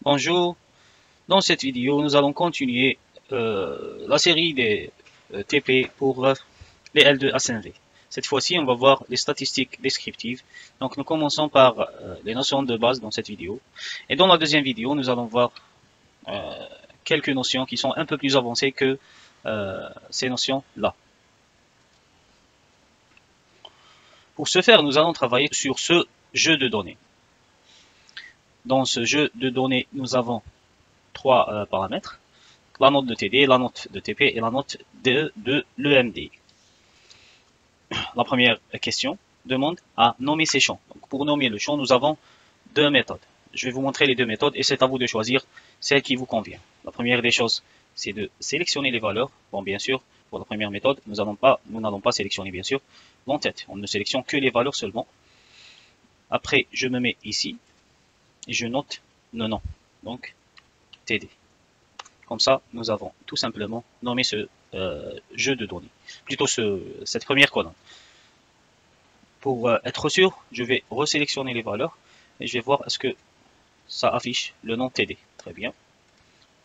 Bonjour, dans cette vidéo nous allons continuer la série des TP pour les L2 à 5V. Cette fois-ci on va voir les statistiques descriptives. Donc nous commençons par les notions de base dans cette vidéo. Et dans la deuxième vidéo nous allons voir quelques notions qui sont un peu plus avancées que ces notions-là. Pour ce faire nous allons travailler sur ce jeu de données. Dans ce jeu de données nous avons trois paramètres. La note de TD, la note de TP et la note de l'EMD. La première question demande à nommer ces champs. Donc pour nommer le champ, nous avons deux méthodes. Je vais vous montrer les deux méthodes et c'est à vous de choisir celle qui vous convient. La première des choses, c'est de sélectionner les valeurs. Bon, bien sûr, pour la première méthode, nous n'allons pas sélectionner, bien sûr, l'entête. On ne sélectionne que les valeurs seulement. Après, je me mets ici et je note le nom. Donc, TD. Comme ça, nous avons tout simplement nommé ce jeu de données, plutôt cette première colonne. Pour être sûr, je vais resélectionner les valeurs et je vais voir est-ce que ça affiche le nom TD. Très bien.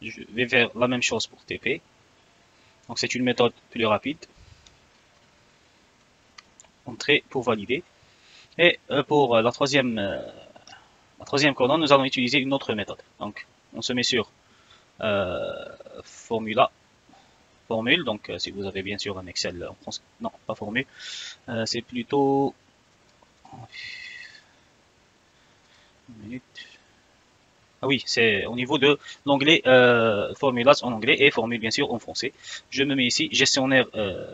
Je vais faire la même chose pour TP. Donc c'est une méthode plus rapide. Entrée pour valider. Et pour la troisième colonne, nous allons utiliser une autre méthode. Donc on se met sur formule. Donc si vous avez bien sûr un Excel en français, non pas formule, c'est plutôt une minute. Ah oui, c'est au niveau de l'onglet formulas en anglais et formule bien sûr en français. Je me mets ici gestionnaire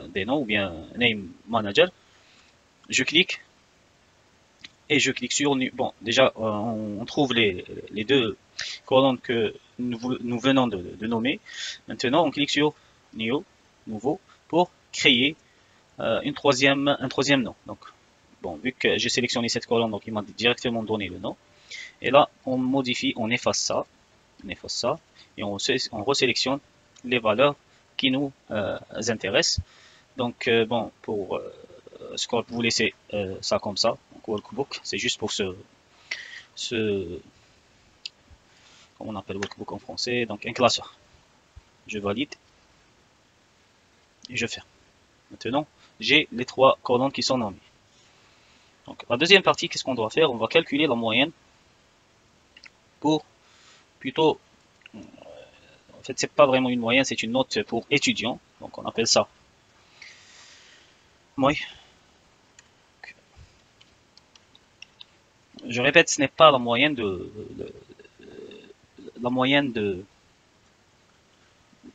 des noms ou bien name manager. Je clique et je clique sur bon déjà on trouve les deux colonnes que nous venons de nommer. Maintenant on clique sur new, nouveau, pour créer un troisième nom. Donc bon, vu que j'ai sélectionné cette colonne, donc il m'a directement donné le nom. Et là, on modifie, on efface ça, et on resélectionne les valeurs qui nous intéressent. Donc bon, pour Scope, vous laissez ça comme ça. Donc workbook, c'est juste pour comment on appelle workbook en français, donc un classeur. Je valide et je ferme. Maintenant, j'ai les trois colonnes qui sont nommées. Donc la deuxième partie, qu'est-ce qu'on doit faire? On va calculer la moyenne pour plutôt, en fait c'est pas vraiment une moyenne, c'est une note pour étudiant, donc on appelle ça moyenne. Je répète, ce n'est pas la moyenne de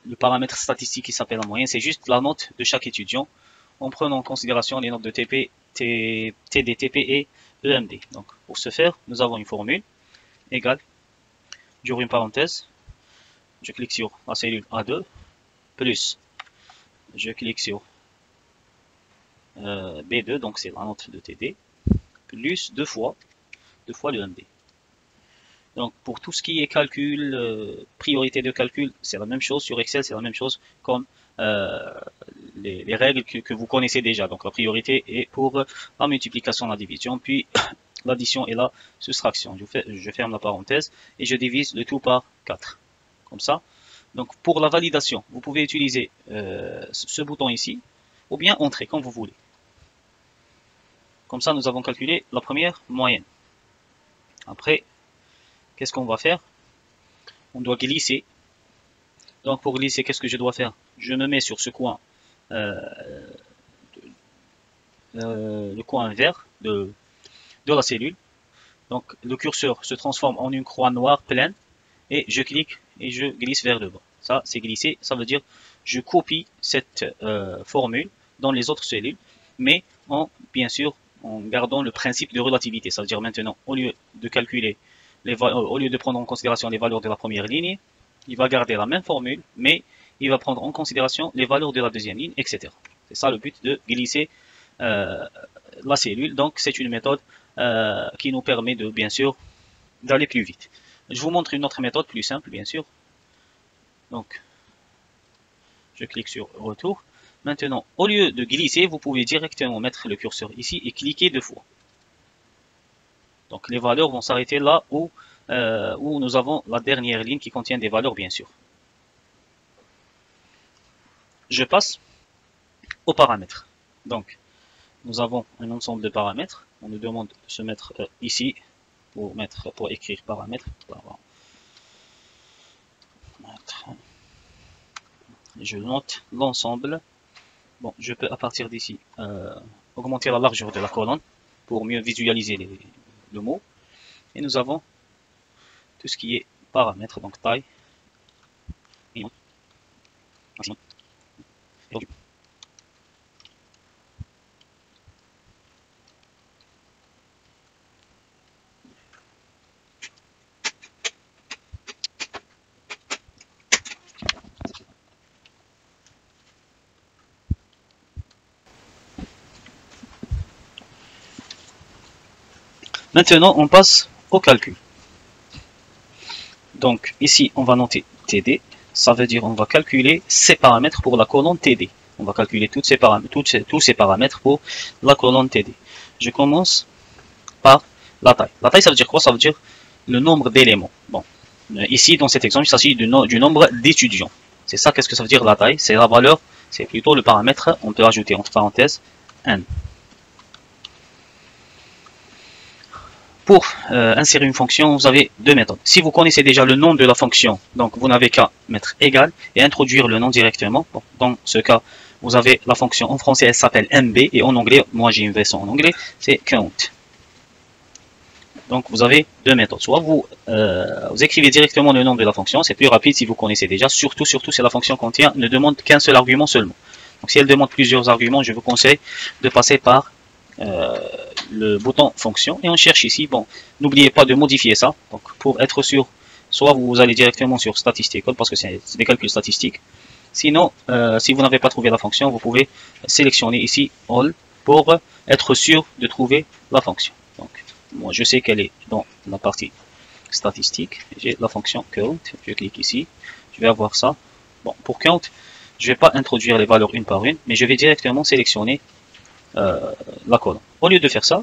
le paramètre statistique qui s'appelle la moyenne, c'est juste la note de chaque étudiant en prenant en considération les notes de TP, TD, TP et EMD. Donc pour ce faire, nous avons une formule égale, j'ouvre une parenthèse, je clique sur la cellule A2 plus, je clique sur B2, donc c'est la note de TD, plus deux fois l'EMD. Donc pour tout ce qui est calcul, priorité de calcul, c'est la même chose. Sur Excel, c'est la même chose comme les règles que vous connaissez déjà. Donc la priorité est pour la multiplication, la division, puis l'addition et la soustraction. Je ferme la parenthèse et je divise le tout par 4. Comme ça. Donc pour la validation, vous pouvez utiliser ce bouton ici, ou bien entrer, comme vous voulez. Comme ça, nous avons calculé la première moyenne. Après, qu'est-ce qu'on va faire? On doit glisser. Donc pour glisser, qu'est-ce que je dois faire? Je me mets sur ce coin, le coin vert de la cellule. Donc le curseur se transforme en une croix noire pleine et je clique et je glisse vers le bas. Ça, c'est glisser, ça veut dire je copie cette formule dans les autres cellules, mais bien sûr en gardant le principe de relativité. Ça veut dire maintenant, au lieu de calculer au lieu de prendre en considération les valeurs de la première ligne, il va garder la même formule, mais il va prendre en considération les valeurs de la deuxième ligne, etc. C'est ça le but de glisser la cellule. Donc c'est une méthode qui nous permet de, bien sûr, d'aller plus vite. Je vous montre une autre méthode plus simple, bien sûr. Donc, je clique sur retour. Maintenant, au lieu de glisser, vous pouvez directement mettre le curseur ici et cliquer deux fois. Donc les valeurs vont s'arrêter là où où nous avons la dernière ligne qui contient des valeurs, bien sûr. Je passe aux paramètres. Donc, nous avons un ensemble de paramètres. On nous demande de se mettre ici pour écrire paramètres. Je note l'ensemble. Bon, je peux à partir d'ici augmenter la largeur de la colonne pour mieux visualiser le mot. Et nous avons tout ce qui est paramètres, donc taille, maximum. Maintenant, on passe au calcul. Donc, ici, on va noter TD. Ça veut dire on va calculer ces paramètres pour la colonne TD. On va calculer tous ces paramètres pour la colonne TD. Je commence par la taille. La taille, ça veut dire quoi? Ça veut dire le nombre d'éléments. Bon, ici, dans cet exemple, il s'agit du nombre d'étudiants. C'est ça, qu'est-ce que ça veut dire la taille? C'est la valeur, c'est plutôt le paramètre, on peut ajouter entre parenthèses n. Pour insérer une fonction, vous avez deux méthodes. Si vous connaissez déjà le nom de la fonction, donc vous n'avez qu'à mettre égal et introduire le nom directement. Bon, dans ce cas, vous avez la fonction en français, elle s'appelle MB, et en anglais, moi j'ai une version en anglais, c'est count. Donc vous avez deux méthodes. Soit vous écrivez directement le nom de la fonction, c'est plus rapide si vous connaissez déjà. Surtout si la fonction ne demande qu'un seul argument seulement. Donc si elle demande plusieurs arguments, je vous conseille de passer par le bouton fonction et on cherche ici. Bon, n'oubliez pas de modifier ça. Donc pour être sûr, soit vous allez directement sur statistical parce que c'est des calculs statistiques. Sinon, si vous n'avez pas trouvé la fonction, vous pouvez sélectionner ici all pour être sûr de trouver la fonction. Donc moi je sais qu'elle est dans la partie statistique. J'ai la fonction count. Je clique ici. Je vais avoir ça. Bon, pour count, je ne vais pas introduire les valeurs une par une, mais je vais directement sélectionner la colonne. Au lieu de faire ça,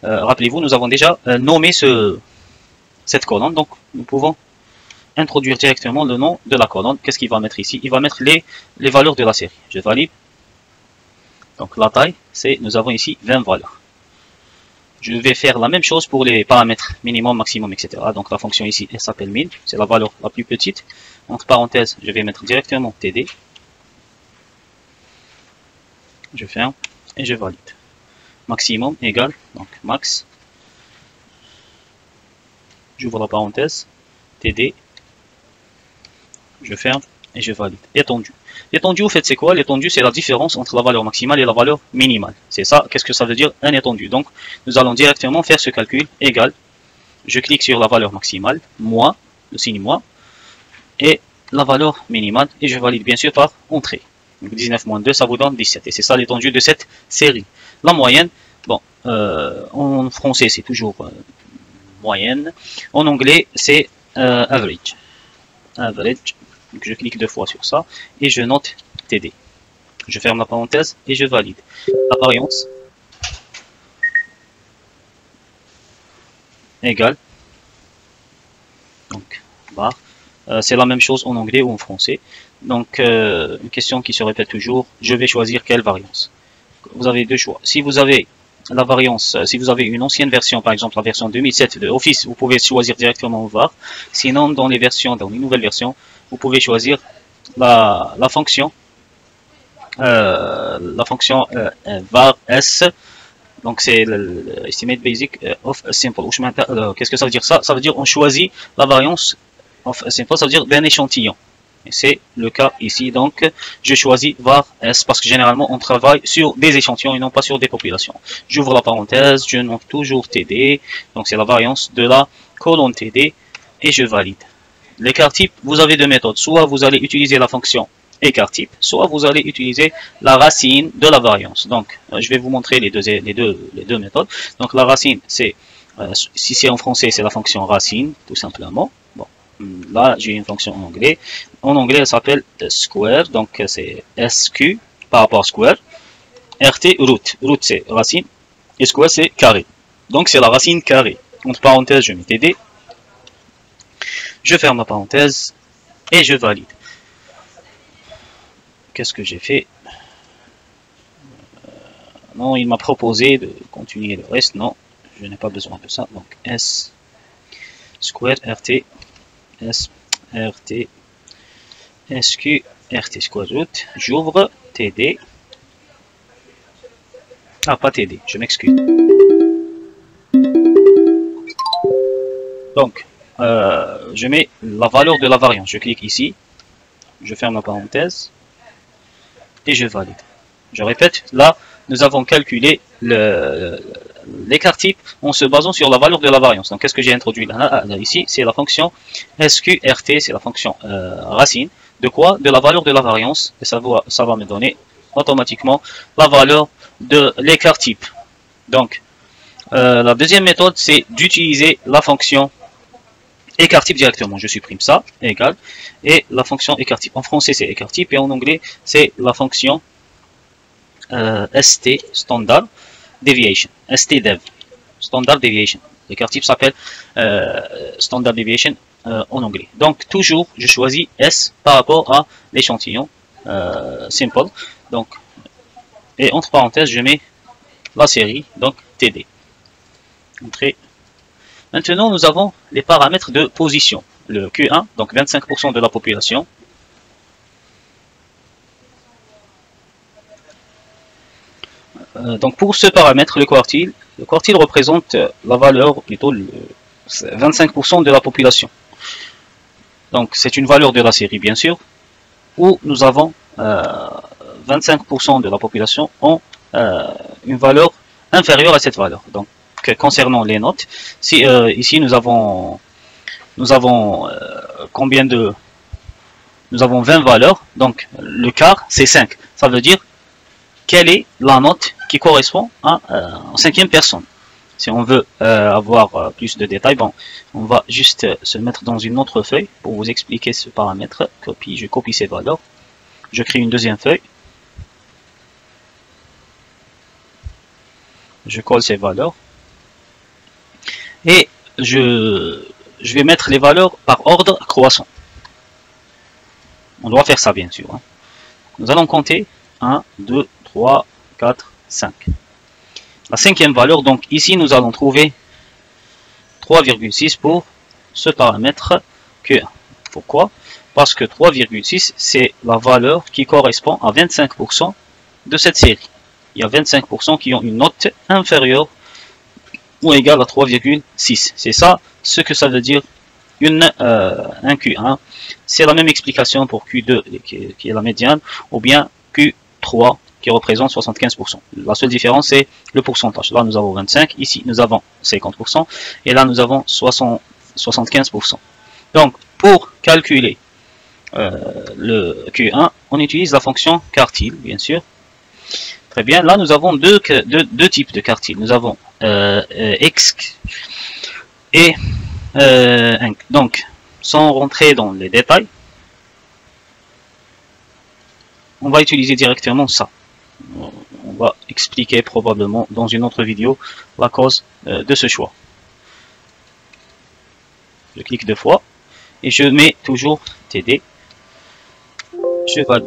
rappelez-vous, nous avons déjà nommé cette colonne, donc nous pouvons introduire directement le nom de la colonne. Qu'est-ce qu'il va mettre ici? Il va mettre les valeurs de la série. Je valide. Donc la taille, nous avons ici 20 valeurs. Je vais faire la même chose pour les paramètres minimum, maximum, etc. Donc la fonction ici, elle s'appelle min, c'est la valeur la plus petite. Entre parenthèses, je vais mettre directement td. Je ferme et je valide. Maximum égale, donc max, j'ouvre la parenthèse, td, je ferme et je valide. Étendu. L'étendu, au fait, c'est quoi? L'étendu, c'est la différence entre la valeur maximale et la valeur minimale. C'est ça, qu'est-ce que ça veut dire un étendu? Donc, nous allons directement faire ce calcul, égal, je clique sur la valeur maximale, moins, le signe moins, et la valeur minimale, et je valide bien sûr par entrée. Donc 19 moins 2, ça vous donne 17. Et c'est ça l'étendue de cette série. La moyenne, bon, en français c'est toujours moyenne. En anglais c'est average. Average. Donc je clique deux fois sur ça et je note TD. Je ferme la parenthèse et je valide. La variance égale. Donc barre. C'est la même chose en anglais ou en français. Donc, une question qui se répète toujours, je vais choisir quelle variance. Vous avez deux choix. Si vous avez la variance, si vous avez une ancienne version, par exemple la version 2007 de Office, vous pouvez choisir directement var. Sinon, dans les nouvelles versions, vous pouvez choisir la fonction var s. Donc, c'est l'estimate basic of a simple. Qu'est-ce que ça veut dire ça? Ça veut dire on choisit la variance of a simple, ça veut dire d'un échantillon. C'est le cas ici, donc je choisis var s parce que généralement on travaille sur des échantillons et non pas sur des populations. J'ouvre la parenthèse, je note toujours td, donc c'est la variance de la colonne td et je valide. L'écart type, vous avez deux méthodes, soit vous allez utiliser la fonction écart type, soit vous allez utiliser la racine de la variance. Donc je vais vous montrer les deux méthodes. Donc la racine, c'est si c'est en français, c'est la fonction racine tout simplement. Bon. Là, j'ai une fonction en anglais. En anglais, elle s'appelle square. Donc, c'est SQ par rapport à square. RT, root. Root, c'est racine. Et square, c'est carré. Donc, c'est la racine carrée. Entre parenthèses, je mets TD. Je ferme la parenthèse et je valide. Qu'est-ce que j'ai fait? Non, il m'a proposé de continuer le reste. Non, je n'ai pas besoin de ça. Donc S square RT S RT SQ RT square root. J'ouvre TD. Ah, pas TD, je m'excuse. Donc, je mets la valeur de la variance. Je clique ici, je ferme la parenthèse et je valide. Je répète, là, nous avons calculé l'écart type en se basant sur la valeur de la variance. Donc, qu'est-ce que j'ai introduit là, ici? C'est la fonction SQRT, c'est la fonction racine. De quoi? De la valeur de la variance. Et ça va me donner automatiquement la valeur de l'écart type. Donc, la deuxième méthode, c'est d'utiliser la fonction écart type directement. Je supprime ça, égal. Et la fonction écart type. En français, c'est écart type. Et en anglais, c'est la fonction ST, Standard Deviation. STDev, Standard Deviation. L'écart type s'appelle Standard Deviation en anglais. Donc, toujours, je choisis S par rapport à l'échantillon simple. Donc, et entre parenthèses, je mets la série, donc TD. Entrée. Maintenant, nous avons les paramètres de position. Le Q1, donc 25% de la population. Donc pour ce paramètre, le quartile représente la valeur, plutôt 25% de la population. Donc c'est une valeur de la série, bien sûr, où nous avons 25% de la population ont une valeur inférieure à cette valeur. Donc concernant les notes, si ici nous avons combien de... Nous avons 20 valeurs, donc le quart c'est 5. Ça veut dire quelle est la note qui correspond à en cinquième personne. Si on veut avoir plus de détails, bon, on va juste se mettre dans une autre feuille pour vous expliquer ce paramètre. Je copie ces valeurs. Je crée une deuxième feuille. Je colle ces valeurs. Et je vais mettre les valeurs par ordre croissant. On doit faire ça, bien sûr. Nous allons compter 1, 2, 3, 4, 5. La cinquième valeur, donc ici nous allons trouver 3,6 pour ce paramètre Q1. Pourquoi? Parce que 3,6 c'est la valeur qui correspond à 25% de cette série. Il y a 25% qui ont une note inférieure ou égale à 3,6. C'est ça ce que ça veut dire un Q1. C'est la même explication pour Q2 qui est la médiane, ou bien Q3 qui représente 75%. La seule différence c'est le pourcentage. Là nous avons 25, ici nous avons 50%, et là nous avons 75%. Donc pour calculer le Q1, on utilise la fonction quartile, bien sûr. Très bien, là nous avons deux types de quartiles. Nous avons exc et inc. Donc, sans rentrer dans les détails, on va utiliser directement ça. On va expliquer probablement dans une autre vidéo la cause de ce choix. Je clique deux fois et je mets toujours TD. Je valide.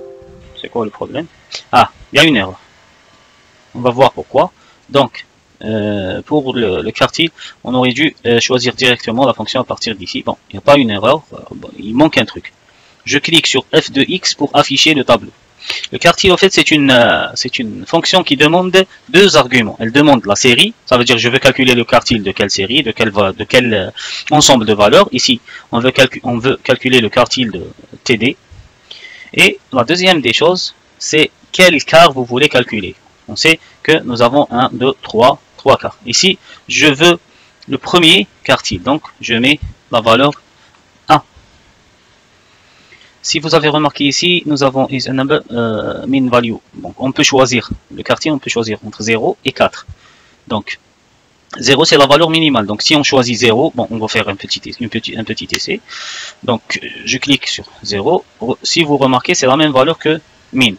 C'est quoi le problème? Ah, il y a une erreur. On va voir pourquoi. Donc, pour le quartile, on aurait dû choisir directement la fonction à partir d'ici. Bon, il n'y a pas une erreur, il manque un truc. Je clique sur F de X pour afficher le tableau. Le quartile, en fait, c'est une fonction qui demande deux arguments. Elle demande la série, ça veut dire je veux calculer le quartile de quelle série, de quel ensemble de valeurs. Ici, on veut calculer le quartile de TD. Et la deuxième des choses, c'est quel quart vous voulez calculer. On sait que nous avons 1, 2, 3 quarts. Ici, je veux le premier quartile, donc je mets la valeur 1. Si vous avez remarqué ici, nous avons is a number mean value. Donc on peut choisir le quartile, on peut choisir entre 0 et 4. Donc 0 c'est la valeur minimale. Donc si on choisit 0, bon, on va faire un petit essai. Donc je clique sur 0. Si vous remarquez, c'est la même valeur que min.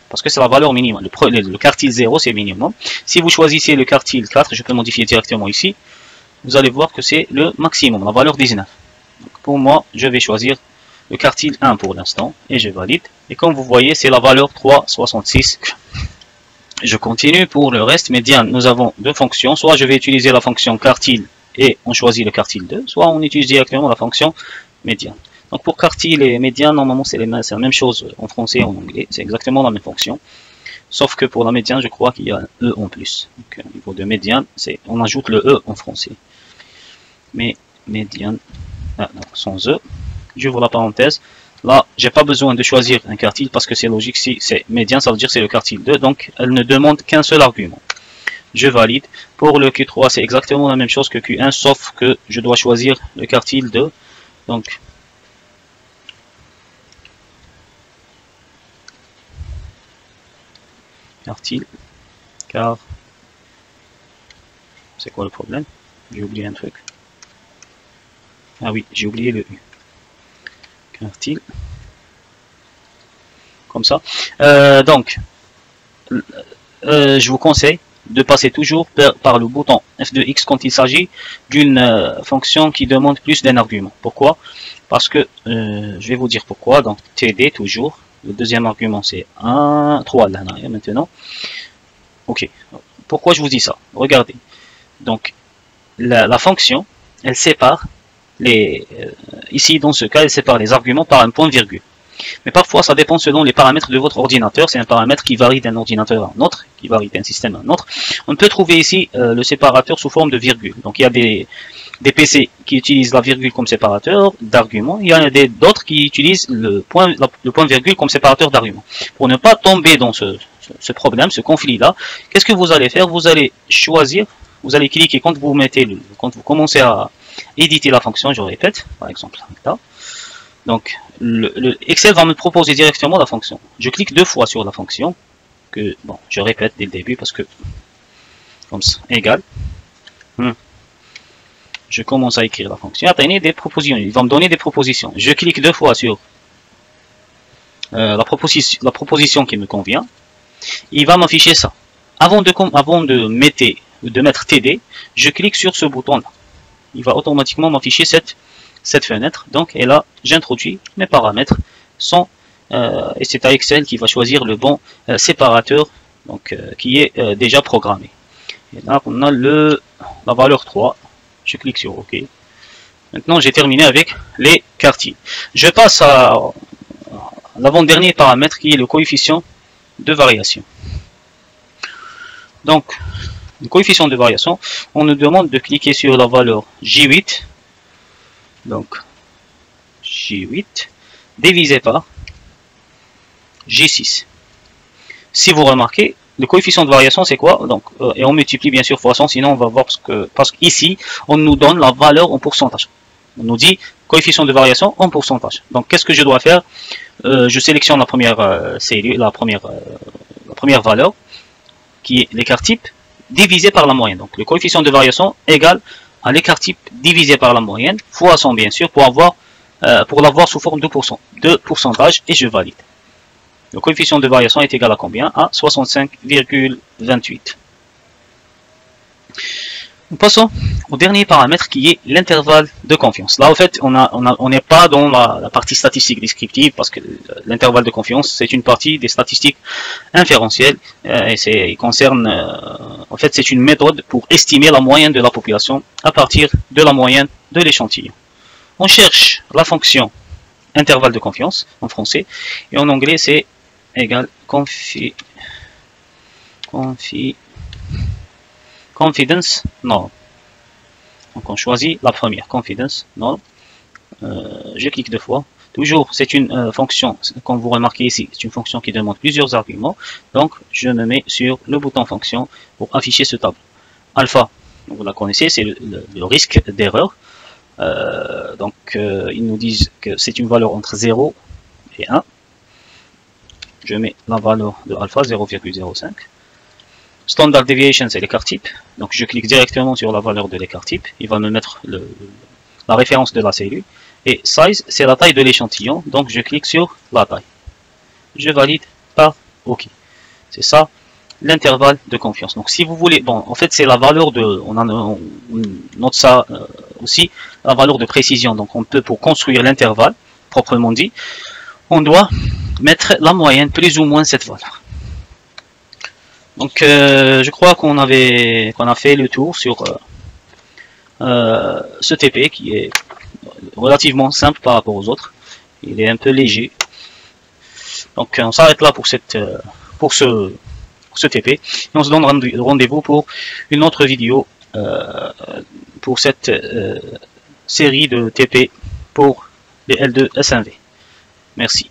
Parce que c'est la valeur minimale. Le quartile 0, c'est minimum. Si vous choisissez le quartile 4, je peux modifier directement ici. Vous allez voir que c'est le maximum, la valeur 19. Donc, pour moi, je vais choisir le quartile 1 pour l'instant, et je valide. Et comme vous voyez, c'est la valeur 3,66. Je continue pour le reste médiane. Nous avons deux fonctions, soit je vais utiliser la fonction quartile et on choisit le quartile 2, soit on utilise directement la fonction médiane. Donc pour quartile et médiane, normalement c'est la même chose en français et en anglais, c'est exactement la même fonction. Sauf que pour la médiane, je crois qu'il y a un E en plus. Donc au niveau de médiane, on ajoute le E en français. Mais médiane, non, sans E, j'ouvre la parenthèse. Là, j'ai pas besoin de choisir un quartile parce que c'est logique. Si c'est médiane, ça veut dire c'est le quartile 2. Donc, elle ne demande qu'un seul argument. Je valide. Pour le Q3, c'est exactement la même chose que Q1, sauf que je dois choisir le quartile 2. Donc, quartile, car, c'est quoi le problème? J'ai oublié un truc. Ah oui, j'ai oublié le U. Quartile. Comme ça. Donc, je vous conseille de passer toujours par le bouton F de X quand il s'agit d'une fonction qui demande plus d'un argument. Pourquoi? Parce que, je vais vous dire pourquoi. Donc, TD toujours. Le deuxième argument, c'est 1, 3 là, maintenant. Ok. Pourquoi je vous dis ça? Regardez. Donc, la fonction, elle sépare ici, dans ce cas, elle sépare les arguments par un point-virgule. Mais parfois, ça dépend selon les paramètres de votre ordinateur. C'est un paramètre qui varie d'un ordinateur à un autre, qui varie d'un système à un autre. On peut trouver ici le séparateur sous forme de virgule. Donc, il y a des PC qui utilisent la virgule comme séparateur d'argument. Il y en a d'autres qui utilisent le point-virgule comme séparateur d'argument. Pour ne pas tomber dans ce problème, ce conflit-là, qu'est-ce que vous allez faire? Vous allez choisir, vous allez cliquer quand vous commencez à éditer la fonction, je répète, par exemple, là. Donc, le Excel va me proposer directement la fonction. Je clique deux fois sur la fonction, que, bon, je répète dès le début parce que, comme ça, égal. Je commence à écrire la fonction. Atteignez des propositions. Il va me donner des propositions. Je clique deux fois sur la proposition qui me convient. Il va m'afficher ça. Avant de mettre TD, je clique sur ce bouton-là. Il va automatiquement m'afficher cette fenêtre. Donc, et là, j'introduis mes paramètres et c'est à Excel qui va choisir le bon séparateur donc, qui est déjà programmé. Et là, on a la valeur 3. Je clique sur OK. Maintenant, j'ai terminé avec les quartiles. Je passe à l'avant-dernier paramètre qui est le coefficient de variation. Donc, le coefficient de variation, on nous demande de cliquer sur la valeur J8. Donc, J8 divisé par J6. Si vous remarquez, le coefficient de variation, c'est quoi? Donc, et on multiplie bien sûr fois 100, sinon on va voir parce qu'ici, on nous donne la valeur en pourcentage. On nous dit coefficient de variation en pourcentage. Donc, qu'est-ce que je dois faire? Je sélectionne la première valeur, qui est l'écart type, divisé par la moyenne. Donc, le coefficient de variation égale à l'écart type divisé par la moyenne, fois 100 bien sûr, pour l'avoir sous forme de pourcentage, et je valide. Le coefficient de variation est égal à combien? À 65,28. Nous passons au dernier paramètre qui est l'intervalle de confiance. Là, en fait, on n'est pas dans la partie statistique descriptive parce que l'intervalle de confiance, c'est une partie des statistiques inférentielles et il concerne, en fait, c'est une méthode pour estimer la moyenne de la population à partir de la moyenne de l'échantillon. On cherche la fonction intervalle de confiance en français et en anglais, c'est égal confidence norm. Donc on choisit la première, confidence norm. Je clique deux fois. Toujours, c'est une fonction, comme vous remarquez ici, c'est une fonction qui demande plusieurs arguments. Donc je me mets sur le bouton fonction pour afficher ce tableau. Alpha, vous la connaissez, c'est le risque d'erreur. Donc ils nous disent que c'est une valeur entre 0 et 1. Je mets la valeur de alpha 0,05. Standard deviation, c'est l'écart type. Donc je clique directement sur la valeur de l'écart type. Il va me mettre la référence de la cellule. Et size, c'est la taille de l'échantillon. Donc je clique sur la taille. Je valide par OK. C'est ça l'intervalle de confiance. Donc si vous voulez, bon, en fait c'est la valeur de, on note ça aussi, la valeur de précision. Donc on peut, pour construire l'intervalle, proprement dit, on doit mettre la moyenne plus ou moins cette valeur. Donc je crois qu'on a fait le tour sur ce TP qui est relativement simple par rapport aux autres. Il est un peu léger. Donc on s'arrête là pour ce TP. Et on se donne rendez-vous pour une autre vidéo pour cette série de TP pour les L2 SNV. Merci.